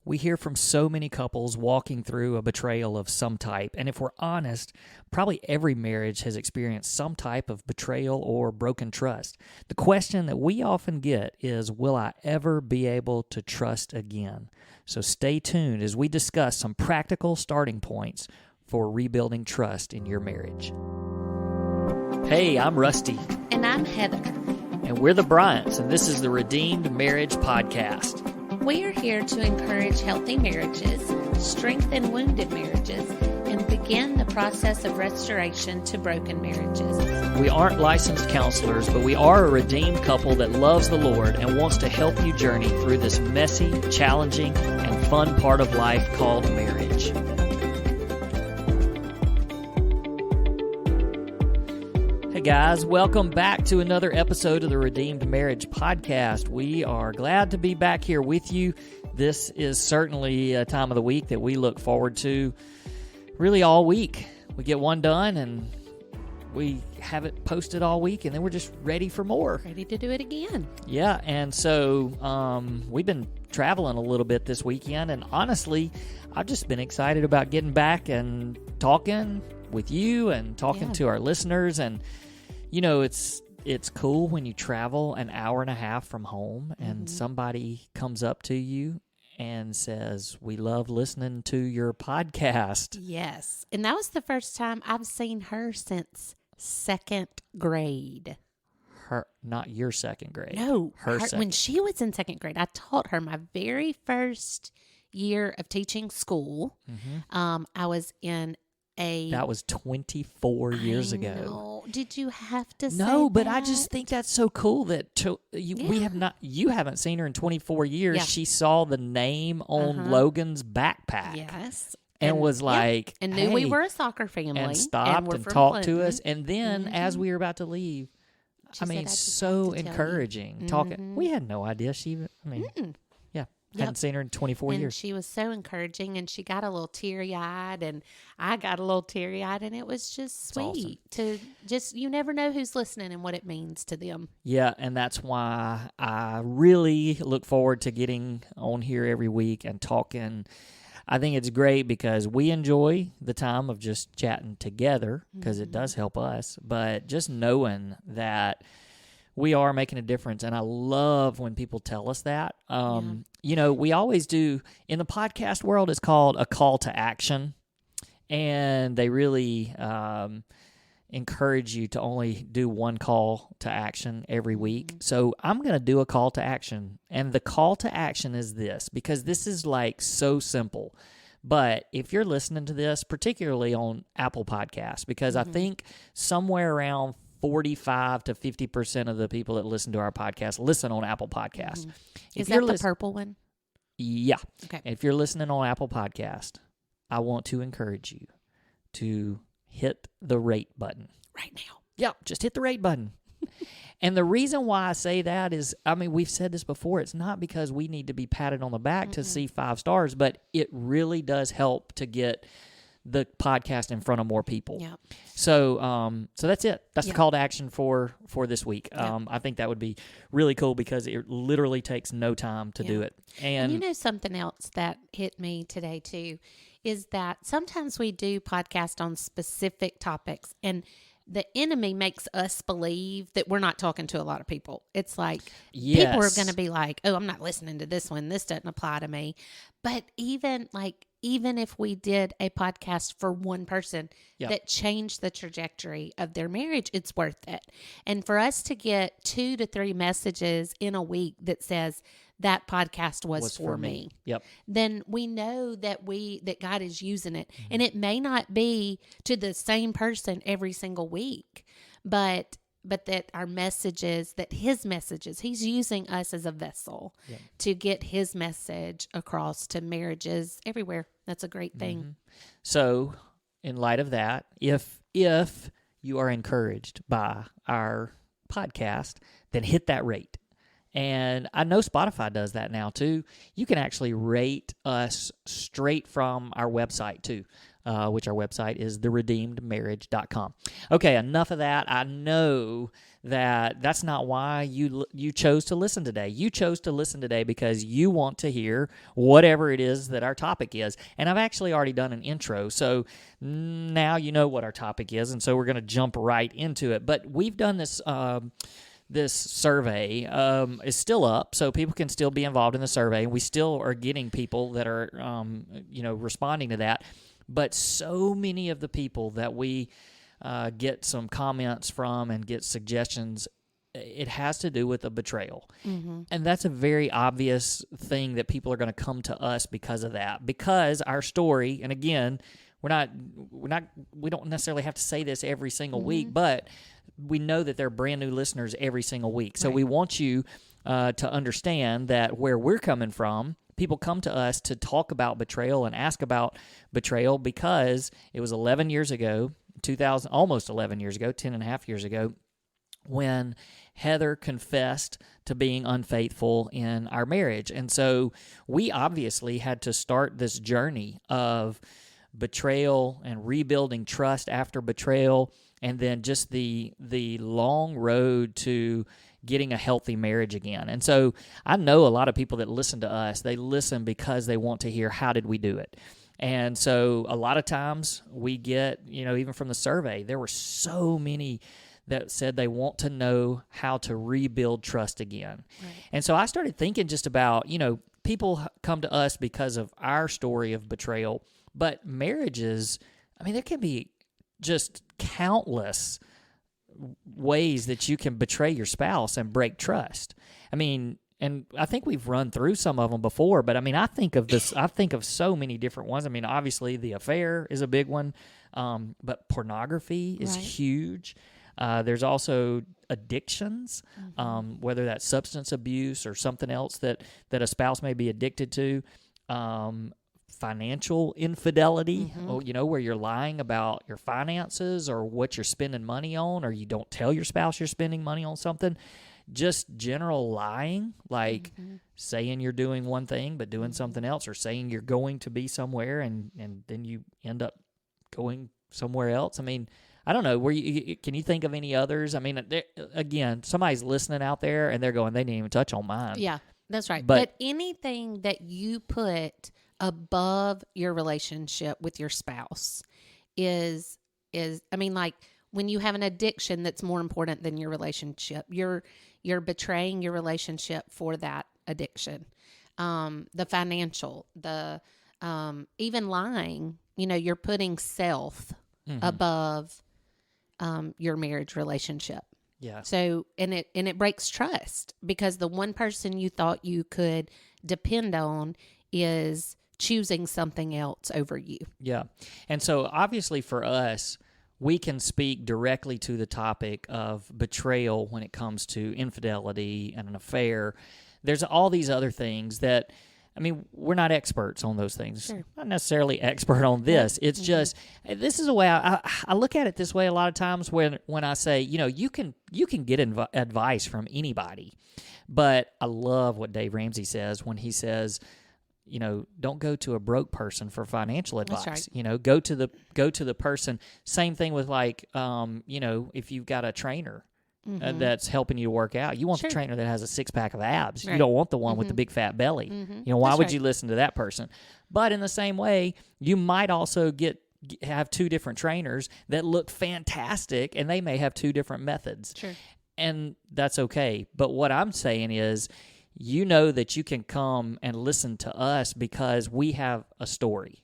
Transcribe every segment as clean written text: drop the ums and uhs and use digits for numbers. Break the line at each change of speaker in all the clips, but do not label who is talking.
We hear from so many couples walking through a betrayal of some type, and if we're honest, probably every marriage has experienced some type of betrayal or broken trust. The question that we often get is, will I ever be able to trust again? So stay tuned as we discuss some practical starting points for rebuilding trust in your marriage. Hey, I'm Rusty.
And I'm Heather.
And we're the Bryants, and this is the Redeemed Marriage Podcast.
We are here to encourage healthy marriages, strengthen wounded marriages, and begin the process of restoration to broken marriages.
We aren't licensed counselors, but we are a redeemed couple that loves the Lord and wants to help you journey through this messy, challenging, and fun part of life called marriage. Hey guys, welcome back to another episode of the Redeemed Marriage Podcast. We are glad to be back here with you. This is certainly a time of the week that we look forward to really all week. We get one done and we have it posted all week, and then we're just ready for more.
Ready to do it again.
Yeah, and so we've been traveling a little bit this weekend, and honestly, I've just been excited about getting back and talking with you and talking to our listeners. And you know, it's cool when you travel an hour and a half from home and somebody comes up to you and says, "We love listening to your podcast."
Yes. And that was the first time I've seen her since second grade.
Her, not your second grade.
No,
her second.
When she was in second grade, I taught her my very first year of teaching school. I was in
that was 24 years ago.
No, did you have to say
No, but
that?
I just think that's so cool that you haven't seen her in 24 years.
Yeah.
She saw the name on Logan's backpack.
Yes.
And was like,
and knew we were a soccer family.
And stopped and talked to us. And then as we were about to leave,
She said,
so encouraging. Talking. We had no idea she even, hadn't seen her in 24 years.
And she was so encouraging, and she got a little teary-eyed, and I got a little teary-eyed, and it was just sweet to just, you never know who's listening and what it means to them.
Yeah, and that's why I really look forward to getting on here every week and talking. I think it's great because we enjoy the time of just chatting together because it does help us, but just knowing that we are making a difference, and I love when people tell us that. You know, we always do, in the podcast world, it's called a call to action, and they really encourage you to only do one call to action every week. So I'm going to do a call to action, and the call to action is this, because this is like so simple. But if you're listening to this, particularly on Apple Podcasts, because I think somewhere around 45 to 50% of the people that listen to our podcast listen on Apple Podcasts.
Is that the purple one?
Yeah.
Okay.
If you're listening on Apple Podcast, I want to encourage you to hit the rate button.
Right now.
Yep, just hit the rate button. And the reason why I say that is, we've said this before, it's not because we need to be patted on the back to see 5 stars, but it really does help to get the podcast in front of more people.
Yeah.
So that's it. That's the call to action for this week. I think that would be really cool because it literally takes no time to do it. And
you know, something else that hit me today too is that sometimes we do podcasts on specific topics, and the enemy makes us believe that we're not talking to a lot of people. It's like people are going to be like, "Oh, I'm not listening to this one. This doesn't apply to me." But even if we did a podcast for one person that changed the trajectory of their marriage, it's worth it. And for us to get 2 to 3 messages in a week that says that podcast was for me, then we know that God is using it. And it may not be to the same person every single week, but that our messages, that his messages, he's using us as a vessel to get his message across to marriages everywhere. That's a great thing.
So in light of that, if you are encouraged by our podcast, then hit that rate. And I know Spotify does that now too. You can actually rate us straight from our website too. which our website is theredeemedmarriage.com. Okay, enough of that. I know that that's not why you chose to listen today. You chose to listen today because you want to hear whatever it is that our topic is. And I've actually already done an intro, so now you know what our topic is, and so we're going to jump right into it. But we've done this this survey is still up, so people can still be involved in the survey. We still are getting people that are responding to that. But so many of the people that we get some comments from and get suggestions, it has to do with a betrayal. Mm-hmm. And that's a very obvious thing that people are going to come to us because of that. Because our story, and again, we don't necessarily have to say this every single week, but we know that they're brand new listeners every single week. So we want you to understand that where we're coming from, people come to us to talk about betrayal and ask about betrayal because it was 11 years ago, almost 11 years ago, 10 and a half years ago, when Heather confessed to being unfaithful in our marriage. And so we obviously had to start this journey of betrayal and rebuilding trust after betrayal, and then just the long road to getting a healthy marriage again. And so I know a lot of people that listen to us, they listen because they want to hear, how did we do it? And so a lot of times we get, even from the survey, there were so many that said they want to know how to rebuild trust again. Right. And so I started thinking just about, people come to us because of our story of betrayal, but marriages, there can be just countless ways that you can betray your spouse and break trust. And I think we've run through some of them before, but I think of so many different ones. Obviously the affair is a big one, but pornography is huge. There's also addictions, whether that's substance abuse or something else that a spouse may be addicted to. Financial infidelity, where you're lying about your finances or what you're spending money on, or you don't tell your spouse you're spending money on something. Just general lying, like saying you're doing one thing but doing something else, or saying you're going to be somewhere and then you end up going somewhere else. I don't know. Can you think of any others? Again, somebody's listening out there and they're going, they didn't even touch on mine.
Yeah, that's right. But anything that you put above your relationship with your spouse is like when you have an addiction that's more important than your relationship, you're betraying your relationship for that addiction. The financial, even lying, you're putting self above your marriage relationship.
Yeah.
So, and it breaks trust because the one person you thought you could depend on is choosing something else over you.
Yeah. And so obviously for us, we can speak directly to the topic of betrayal when it comes to infidelity and an affair. There's all these other things that, we're not experts on those things.
Sure.
Not necessarily expert on this. It's just, this is a way I look at it this way a lot of times when I say, you can get advice from anybody. But I love what Dave Ramsey says when he says, don't go to a broke person for financial advice.
That's right.
Go to the person. Same thing with if you've got a trainer that's helping you work out, you want the trainer that has a 6-pack of abs. Right. You don't want the one with the big fat belly. Why that's would you listen to that person? But in the same way, you might also have two different trainers that look fantastic, and they may have two different methods.
Sure.
And that's okay. But what I'm saying is, that you can come and listen to us because we have a story.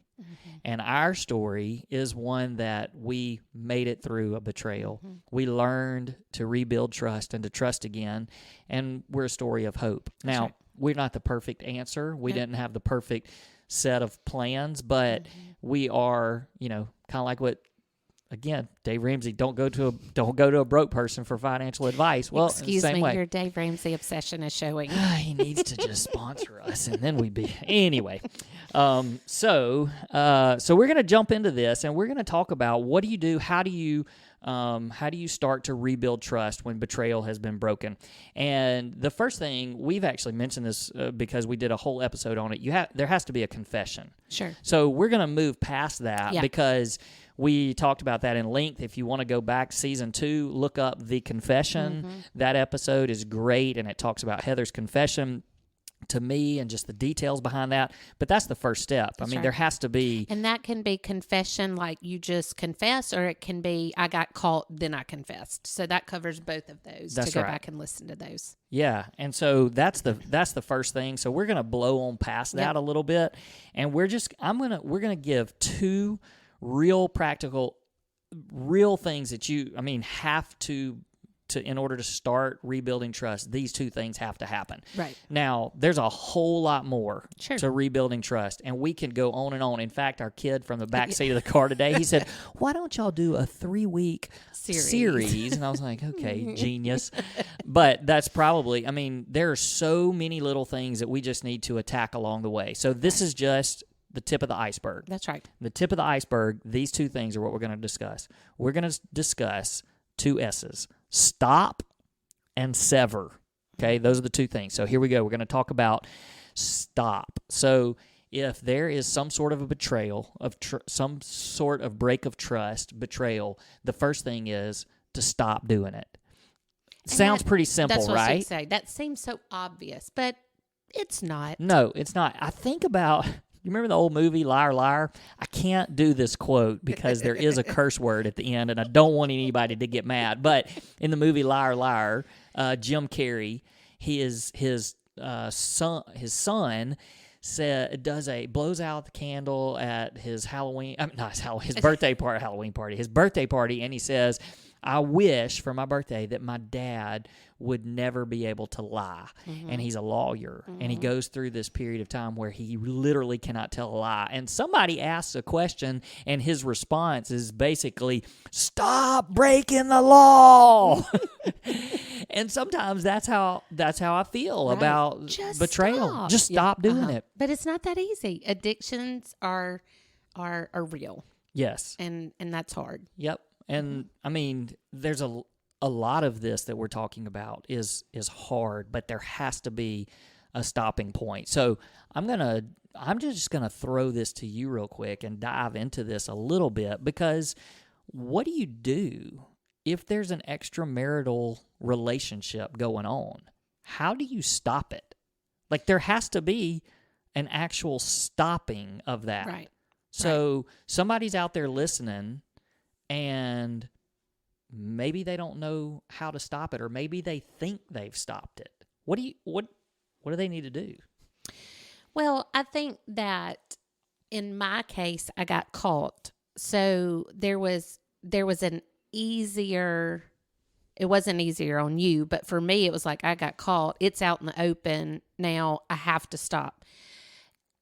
And our story is one that we made it through a betrayal. We learned to rebuild trust and to trust again. And we're a story of hope. Now, we're not the perfect answer. We didn't have the perfect set of plans, but we are, kind of like what, again, Dave Ramsey, don't go to a broke person for financial advice. Well,
excuse
same
me,
way.
Your Dave Ramsey obsession is showing.
He needs to just sponsor us, and then we'd be anyway. So we're going to jump into this, and we're going to talk about what do you do? How do you start to rebuild trust when betrayal has been broken? And the first thing, we've actually mentioned this because we did a whole episode on it. There has to be a confession.
Sure.
So we're going to move past that
Yeah.
because we talked about that in length. If you want to go back, season 2, look up The Confession.
Mm-hmm.
That episode is great, and it talks about Heather's confession to me and just the details behind that. But that's the first step.
That's
I mean,
right.
there has to be.
And that can be confession, like you just confess, or it can be I got caught, then I confessed. So that covers both of those.
That's
to go
right.
back and listen to those.
Yeah, and so that's the first thing. So we're gonna blow on past that a little bit, and we're gonna give 2 real practical, real things that have to in order to start rebuilding trust. These 2 things have to happen.
Right.
Now, there's a whole lot more
Sure.
to rebuilding trust, and we can go on and on. In fact, our kid from the back seat of the car today, he said, "Why don't y'all do a 3-week series?" And I was like, "Okay, genius." But that's probably, there are so many little things that we just need to attack along the way. So this is just the tip of the iceberg.
That's right.
The tip of the iceberg, these 2 things are what we're going to discuss. We're going to discuss 2 S's. Stop and sever. Okay, those are the 2 things. So here we go. We're going to talk about stop. So if there is some sort of a betrayal, some sort of break of trust, betrayal, the first thing is to stop doing it. Sounds pretty simple,
that's what
right?
she'd say. That seems so obvious, but it's not.
No, it's not. I think about, you remember the old movie Liar Liar? I can't do this quote because there is a curse word at the end, and I don't want anybody to get mad. But in the movie Liar Liar, Jim Carrey, his son blows out the candle at his his birthday party, and he says, "I wish for my birthday that my dad would never be able to lie." Mm-hmm. And he's a lawyer, and he goes through this period of time where he literally cannot tell a lie. And somebody asks a question, and his response is basically, "Stop breaking the law." And sometimes that's how I feel about
Just
betrayal.
stop.
Just stop doing it.
But it's not that easy. Addictions are real.
Yes.
And that's hard.
Yep. And there's a lot of this that we're talking about is hard, but there has to be a stopping point. So I'm just gonna throw this to you real quick and dive into this a little bit, because what do you do if there's an extramarital relationship going on? How do you stop it? Like, there has to be an actual stopping of that.
Right.
So somebody's out there listening, and maybe they don't know how to stop it, or maybe they think they've stopped it. What do they need to do?
Well, I think that in my case, I got caught. So there was an easier, it wasn't easier on you, but for me, it was like, I got caught. It's out in the open. Now I have to stop.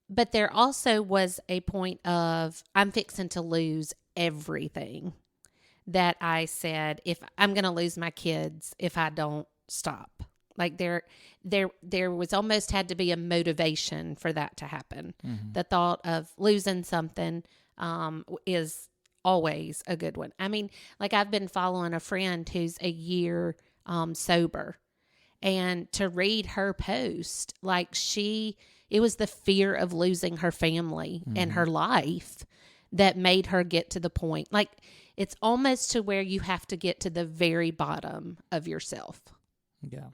But there also was a point of, I'm fixing to lose everything, that I said, if I'm going to lose my kids if I don't stop. Like there was almost had to be a motivation for that to happen. Mm-hmm. The thought of losing something is always a good one. Like, I've been following a friend who's a year sober, and to read her post, like it was the fear of losing her family and her life that made her get to the point. Like, it's almost to where you have to get to the very bottom of yourself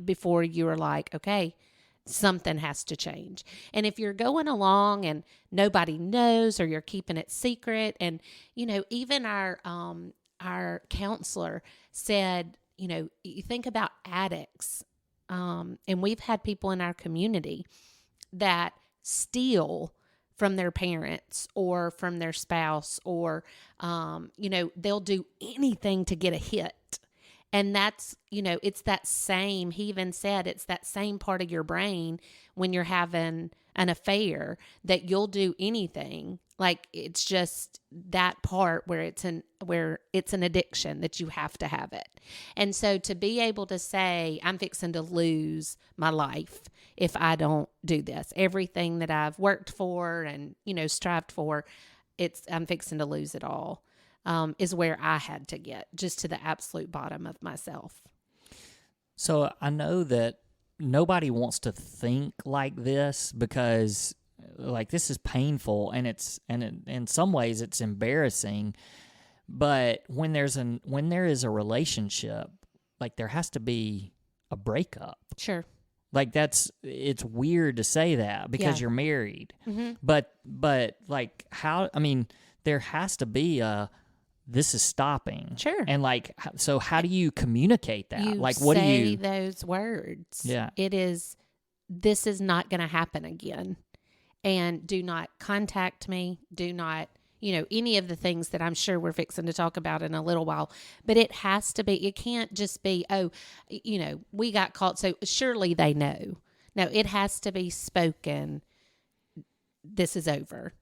before you are like, okay, something has to change. And if you're going along and nobody knows, or you're keeping it secret, and, even our counselor said, you think about addicts, and we've had people in our community that steal from their parents or from their spouse, or, they'll do anything to get a hit. And that's, it's that same, he even said, it's that same part of your brain when you're having an affair, that you'll do anything. Like it's just that part where it's an addiction that you have to have it. And so to be able to say, I'm fixing to lose my life if I don't do this, everything that I've worked for and, strived for, I'm fixing to lose it all, is where I had to get just to the absolute bottom of myself.
So I know that nobody wants to think like this because like this is painful and in some ways it's embarrassing, but when there is a relationship, like there has to be a breakup.
Sure.
Like it's weird to say that because you're married, but like there has to be this is stopping.
Sure.
And like, so how do you communicate that?
You
Like, what do you
say those words?
Yeah.
This is not going to happen again. And do not contact me. Do not, any of the things that I'm sure we're fixing to talk about in a little while. But it has to be, it can't just be, we got caught, so surely they know. No, it has to be spoken. This is over.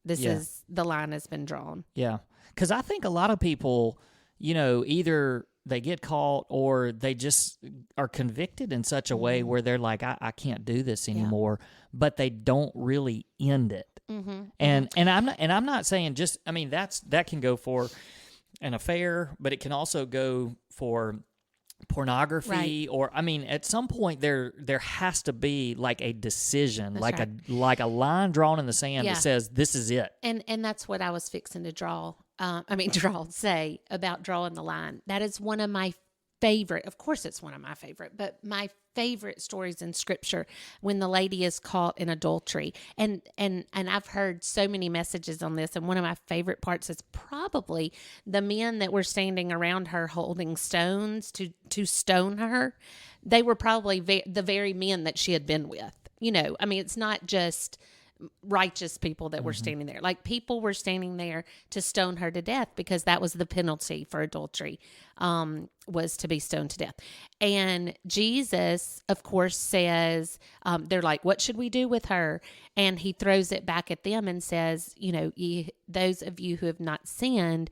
The line has been drawn.
Yeah. Because I think a lot of people, either they get caught or they just are convicted in such a way where they're like, I can't do this anymore, but they don't really end it. Mm-hmm. And I'm not saying that can go for an affair, but it can also go for pornography, or at some point there has to be like a decision, that's like a line drawn in the sand that says this is it.
And that's what I was fixing to say about drawing the line. That is one of my favorite. Of course, it's one of my favorite, but my favorite stories in Scripture when the lady is caught in adultery. And I've heard so many messages on this. And one of my favorite parts is probably the men that were standing around her holding stones to stone her. They were probably the very men that she had been with. It's not just righteous people that were standing there. Like people were standing there to stone her to death because that was the penalty for adultery, was to be stoned to death. And Jesus, of course, says, they're like, what should we do with her? And he throws it back at them and says, those of you who have not sinned,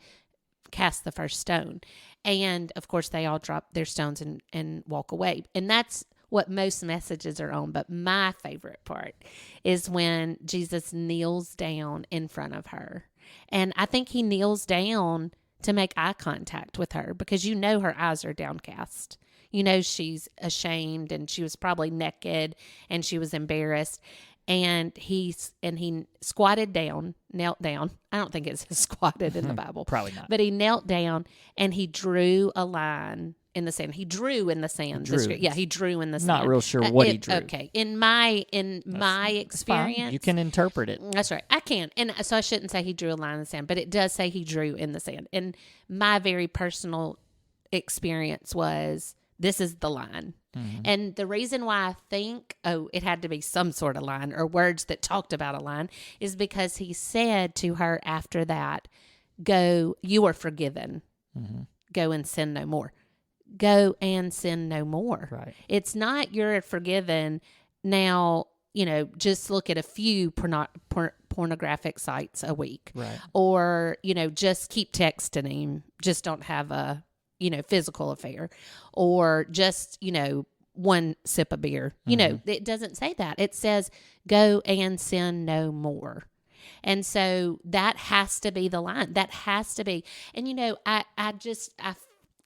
cast the first stone. And of course, they all drop their stones and walk away. And that's what most messages are on. But my favorite part is when Jesus kneels down in front of her. And I think he kneels down to make eye contact with her because her eyes are downcast. She's ashamed and she was probably naked and she was embarrassed. And he squatted down, knelt down. I don't think it says squatted in the Bible.
Probably not.
But he knelt down and he drew a line in the sand. He drew in the sand. He drew in the sand.
Not real sure what he drew.
Okay. In my experience.
Fine. You can interpret it.
That's right. I can. And so I shouldn't say he drew a line in the sand, but it does say he drew in the sand. And my very personal experience was, this is the line. Mm-hmm. And the reason why I think, it had to be some sort of line or words that talked about a line is because he said to her after that, go, you are forgiven. Mm-hmm. Go and sin no more. Go and sin no more. Right. It's not you're forgiven. Now, just look at a few pornographic sites a week. Right. Or, just keep texting him. Just don't have a, physical affair. Or just, one sip of beer. Mm-hmm. It doesn't say that. It says go and sin no more. And so that has to be the line. That has to be. And,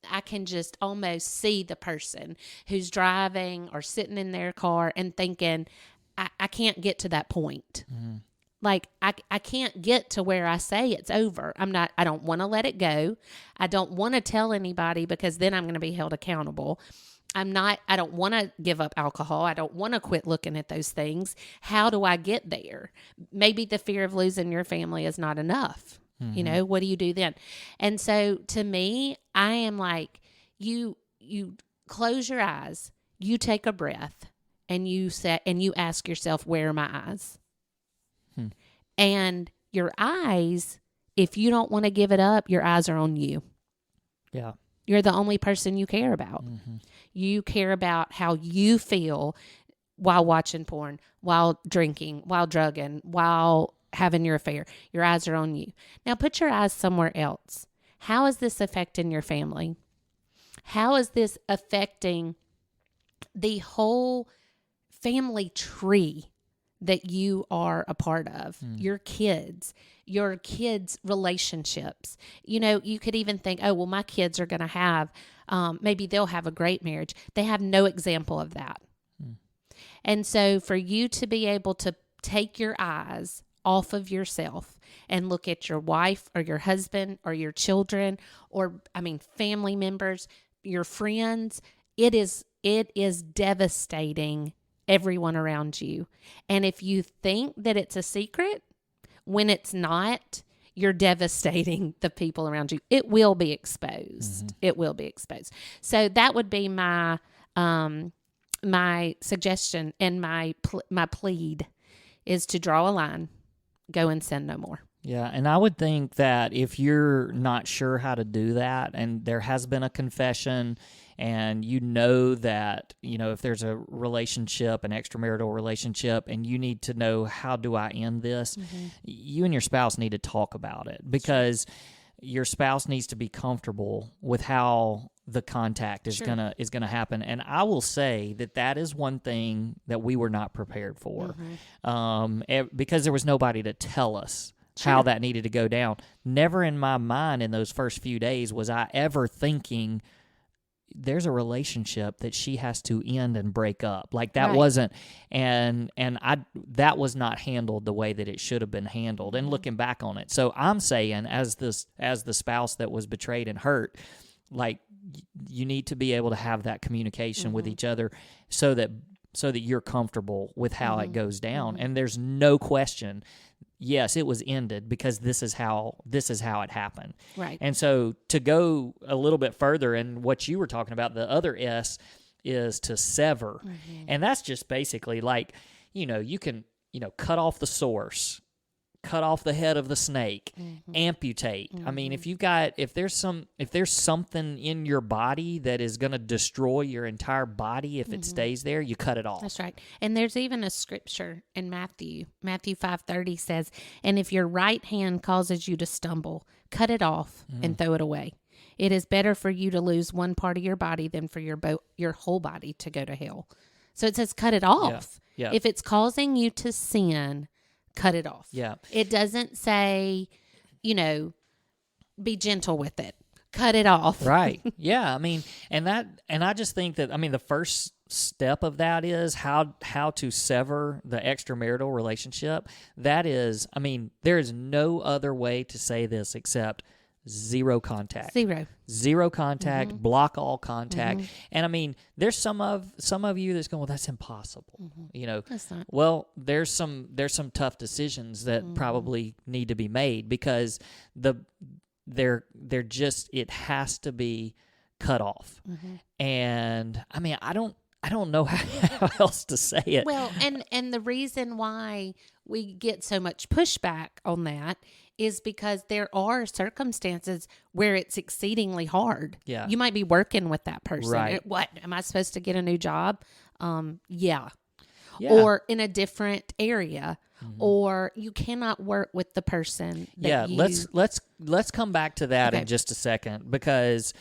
I can just almost see the person who's driving or sitting in their car and thinking, I can't get to that point. Mm-hmm. Like, I can't get to where I say it's over. I don't want to let it go. I don't want to tell anybody because then I'm going to be held accountable. I don't want to give up alcohol. I don't want to quit looking at those things. How do I get there? Maybe the fear of losing your family is not enough. Mm-hmm. What do you do then? And so to me, I am like, you close your eyes, you take a breath, and you ask yourself, where are my eyes? And your eyes, if you don't want to give it up, your eyes are on you. Yeah. You're the only person you care about. Mm-hmm. You care about how you feel while watching porn, while drinking, while drugging, while having your affair. Your eyes are on you. Now put your eyes somewhere else. How is this affecting your family? How is this affecting the whole family tree that you are a part of? Your kids' relationships. You could even think, oh, well, my kids are going to have, maybe they'll have a great marriage. They have no example of that. And so for you to be able to take your eyes off of yourself and look at your wife or your husband or your children or, family members, your friends, it is devastating everyone around you. And if you think that it's a secret, when it's not, you're devastating the people around you. It will be exposed. It will be exposed. So that would be my my suggestion and my plead is to draw a line, go and sin no more.
Yeah, and I would think that if you're not sure how to do that, and there has been a confession, and that, if there's a relationship, an extramarital relationship, and you need to know, how do I end this? You and your spouse need to talk about it, because your spouse needs to be comfortable with how the contact is gonna happen. And I will say that is one thing that we were not prepared for, because there was nobody to tell us how that needed to go down. Never in my mind in those first few days was I ever thinking there's a relationship that she has to end and break up. Like that wasn't, and that was not handled the way that it should have been handled. And looking back on it, so I'm saying, as the spouse that was betrayed and hurt, like, you need to be able to have that communication with each other, so that you're comfortable with how it goes down. And there's no question, yes, it was ended because this is how it happened. Right. And so to go a little bit further, and what you were talking about, the other S is to sever. And that's just basically like, you can, cut off the source, cut off the head of the snake, amputate. I mean, if there's something in your body that is going to destroy your entire body if it stays there, you cut it off.
That's right. And there's even a scripture in Matthew 5:30 says, and if your right hand causes you to stumble, cut it off and throw it away. It is better for you to lose one part of your body than for your whole body to go to hell. So it says cut it off. Yeah. If it's causing you to sin, cut it off. Yeah. It doesn't say, be gentle with it. Cut it off.
Right. Yeah. I mean, and I just think that, the first step of that is how to sever the extramarital relationship. That is, there is no other way to say this except zero contact. Zero contact, block all contact. And there's some of you that's going, well, that's impossible.
That's not.
Well, there's some tough decisions that probably need to be made, because it has to be cut off. And I don't know how else to say it.
Well, and the reason why we get so much pushback on that is because there are circumstances where it's exceedingly hard. Yeah. You might be working with that person.
Right.
What, am I supposed to get a new job? Yeah. Or in a different area. Or you cannot work with the person that
let's come back to that in just a second, because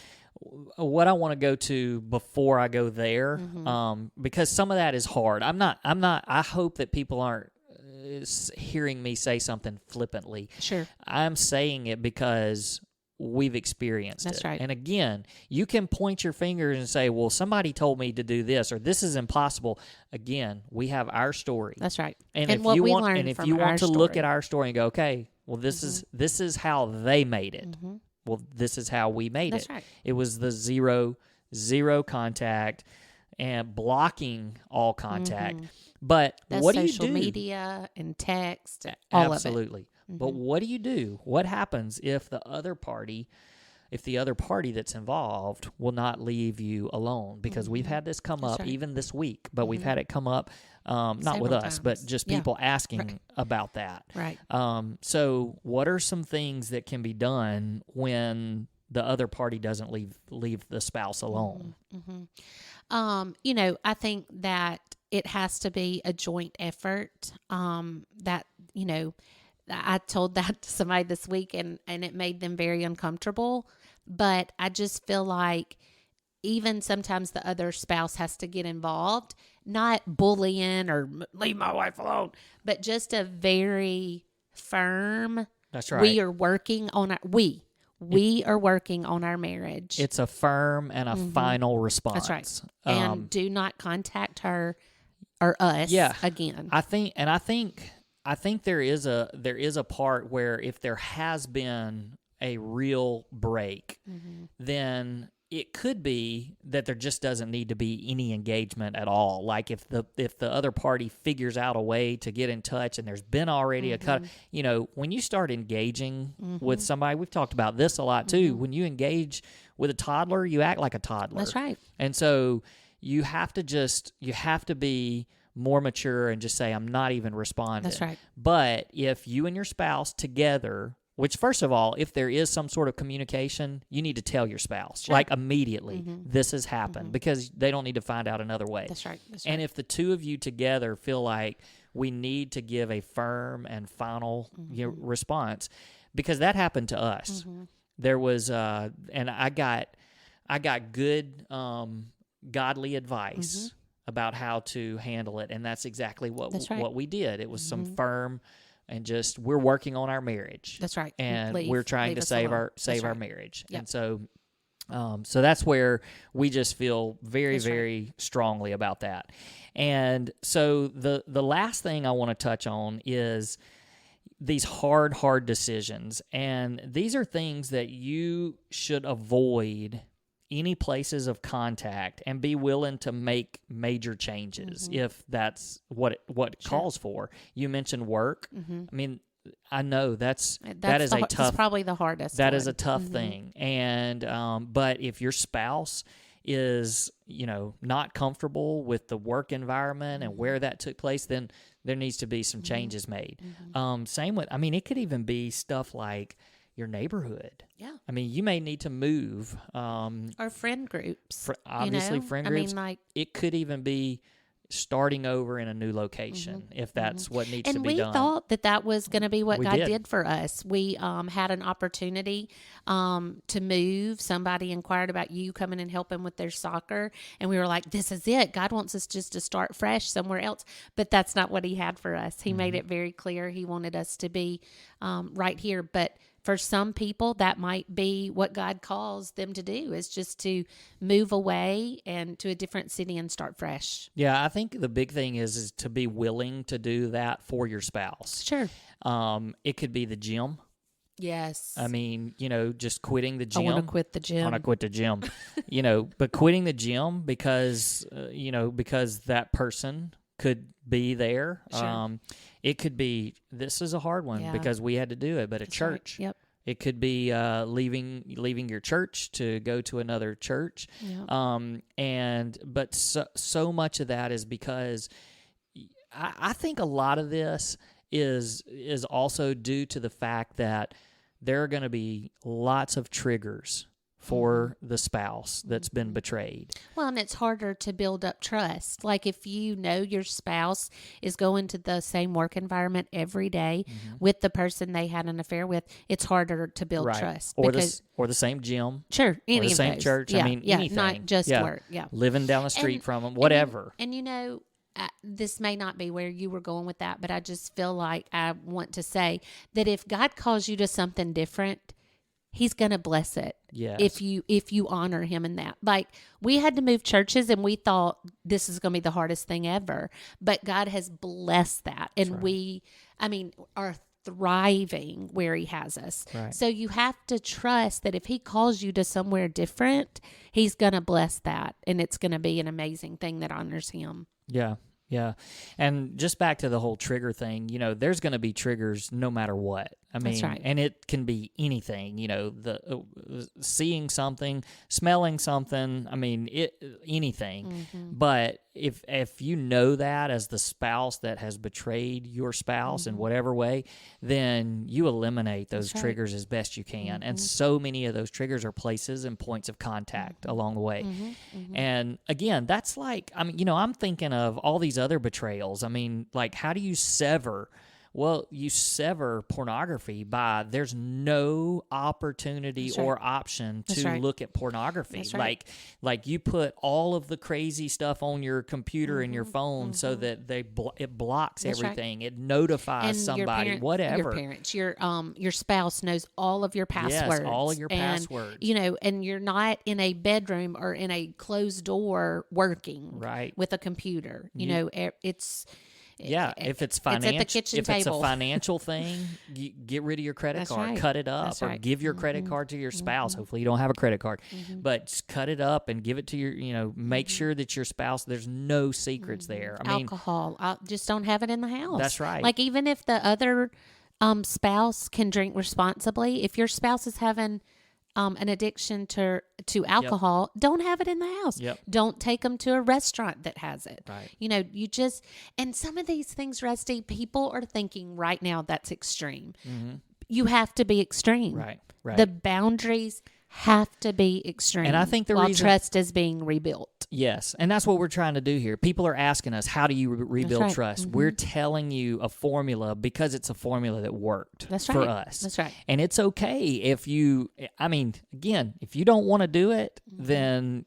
what I want to go to before I go there, because some of that is hard. I hope that people aren't hearing me say something flippantly.
Sure.
I'm saying it because we've experienced it.
That's right.
And again, you can point your fingers and say, well, somebody told me to do this, or this is impossible. Again, we have our story.
That's right.
And if you want to look at our story and go, okay, well, this is how they made it. Well, this is how we made it.
Right.
It was the zero contact and blocking all contact. But
that's
what do you do?
Social media and text, all
Absolutely.
of it.
But what do you do? What happens if the other party that's involved will not leave you alone? Because we've had this come up even this week, but we've had it come up, not
several
with us,
times.
but just people asking about that.
Right.
So what are some things that can be done when the other party doesn't leave the spouse alone?
I think that it has to be a joint effort, that, I told that to somebody this week, and it made them very uncomfortable. But I just feel like even sometimes the other spouse has to get involved, not bullying or leave my wife alone, but just a very firm.
That's right.
We are working on we are working on our marriage.
It's a firm and a final response.
That's right. And do not contact her or us again.
I think there is a part where if there has been a real break, then it could be that there just doesn't need to be any engagement at all. Like if the other party figures out a way to get in touch and there's been already a cut, when you start engaging with somebody, we've talked about this a lot too. When you engage with a toddler, you act like a toddler.
That's right.
And so you have to be more mature and just say, I'm not even responding.
That's right.
But if you and your spouse together, which, first of all, if there is some sort of communication, you need to tell your spouse, like immediately, this has happened, because they don't need to find out another way.
That's right. That's
and if the two of you together feel like we need to give a firm and final response, because that happened to us. There was, and I got good godly advice about how to handle it, and that's exactly what we did. It was some firm. And just, we're working on our marriage.
That's right.
And we're trying to save our
right.
marriage.
Yep.
And so that's where we just feel very,
That's
very strongly about that. And so the last thing I want to touch on is these hard decisions. And these are things that you should avoid any places of contact and be willing to make major changes if that's what it calls for. You mentioned work. I mean, I know that is a tough.
That's probably the hardest.
That is a tough thing, and but if your spouse is not comfortable with the work environment and where that took place, then there needs to be some changes made. Same with, it could even be stuff like your neighborhood.
Yeah.
I mean, you may need to move.
Or friend groups.
Obviously, friend groups. It could even be starting over in a new location if that's what needs to be done.
And we thought that was going to be what God did for us. We had an opportunity to move. Somebody inquired about you coming and helping with their soccer. And we were like, this is it. God wants us just to start fresh somewhere else. But that's not what he had for us. He made it very clear. He wanted us to be right here. But for some people, that might be what God calls them to do, is just to move away and to a different city and start fresh.
Yeah, I think the big thing is to be willing to do that for your spouse.
Sure.
It could be the gym.
Yes.
Just quitting the gym.
I want to quit the gym.
I want to quit the gym. But quitting the gym because that person could be there.
Sure.
It could be, this is a hard one because we had to do it, but at church.
Right. Yep.
It could be leaving your church to go to another church.
Yep.
But so much of that is because I think a lot of this is also due to the fact that there are going to be lots of triggers for the spouse that's been betrayed.
Well, and it's harder to build up trust. Like if you know your spouse is going to the same work environment every day with the person they had an affair with, it's harder to build trust.
Or the same gym.
Sure, any
or the
of
same
those.
church.
Yeah,
anything.
Not just work. Yeah,
living down the street from them, whatever.
And this may not be where you were going with that, but I just feel like I want to say that if God calls you to something different, he's going to bless it.
Yes.
If you honor him in that. Like we had to move churches and we thought this is going to be the hardest thing ever, but God has blessed that. And we are thriving where he has us.
Right.
So you have to trust that if he calls you to somewhere different, he's going to bless that. And it's going to be an amazing thing that honors him.
Yeah. Yeah. And just back to the whole trigger thing, there's going to be triggers no matter what.
That's right.
And it can be anything, the seeing something, smelling something, anything. But if you know that as the spouse that has betrayed your spouse in whatever way, then you eliminate those triggers as best you can. And so many of those triggers are places and points of contact along the way. And again, that's like, I'm thinking of all these other betrayals. Like how do you sever Well, you sever pornography by there's no opportunity or option to look at pornography. Like you put all of the crazy stuff on your computer and your phone so that it blocks everything. It notifies
and
somebody, whatever.
Your parents, your spouse knows all of your passwords.
Yes, all of your passwords.
And you're not in a bedroom or in a closed door working with a computer. It's
if it's financial,
at the kitchen
if it's a
table.
financial thing, get rid of your credit card, cut it up, or give your credit card to your spouse. Hopefully, you don't have a credit card, but just cut it up and give it to your. Make sure that your spouse. There's no secrets there. I mean,
alcohol. Just don't have it in the house.
That's right.
Like even if the other spouse can drink responsibly, if your spouse is having an addiction to alcohol, don't have it in the house. Don't take them to a restaurant that has it.
Right.
And some of these things, Rusty, people are thinking right now that's extreme. You have to be extreme.
Right.
The boundaries have to be extreme.
And I think the
while
reason
trust is being rebuilt.
Yes, and that's what we're trying to do here. People are asking us, how do you rebuild trust? We're telling you a formula because it's a formula that worked for us.
That's right.
And it's okay if you, again, if you don't want to do it, then,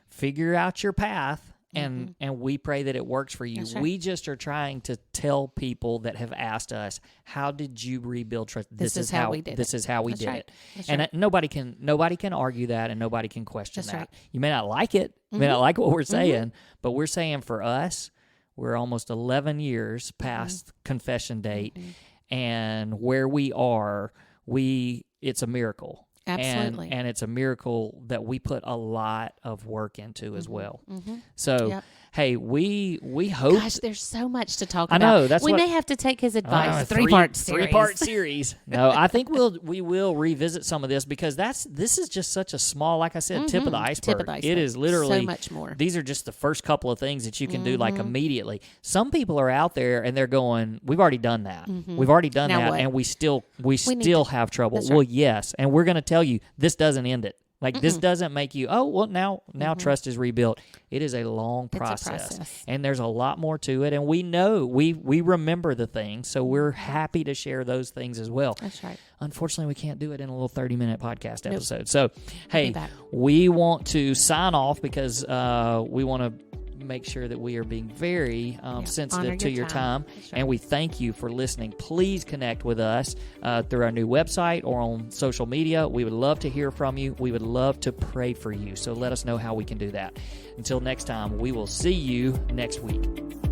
figure out your path. And we pray that it works for you. We just are trying to tell people that have asked us, how did you rebuild trust?
This is how we did it.
This is how we did it.
That's
and
right.
nobody can argue that, and nobody can question
That's
that.
right.
You may not like it. You may not like what we're saying, but we're saying for us, we're almost 11 years past confession date, and where we are, it's a miracle.
Absolutely.
And it's a miracle that we put a lot of work into as well. So, hey, we hope.
Gosh, there's so much to talk
I
about.
know. That's
we may have to take his advice. Three-part series.
Three-part series. No, I think we will revisit some of this because this is just such a small, like I said, tip of the iceberg. It is literally
so much more.
These are just the first couple of things that you can do like immediately. Some people are out there and they're going, we've already done that. We've already done
Now
that,
what?
and we still have trouble.
That's
Well,
right.
yes, and we're going to tell you this doesn't end it. Like this doesn't make you, now trust is rebuilt. It is a long process. And there's a lot more to it. And we know, we remember the things, so we're happy to share those things as well.
That's right.
Unfortunately, we can't do it in a little 30-minute podcast episode. So,
We'll be
hey,
back.
we want to sign off because we want to make sure that we are being very sensitive to your time.
Right.
And we thank you for listening. Please connect with us through our new website or on social media. We would love to hear from you. We would love to pray for you. So let us know how we can do that. Until next time, we will see you next week.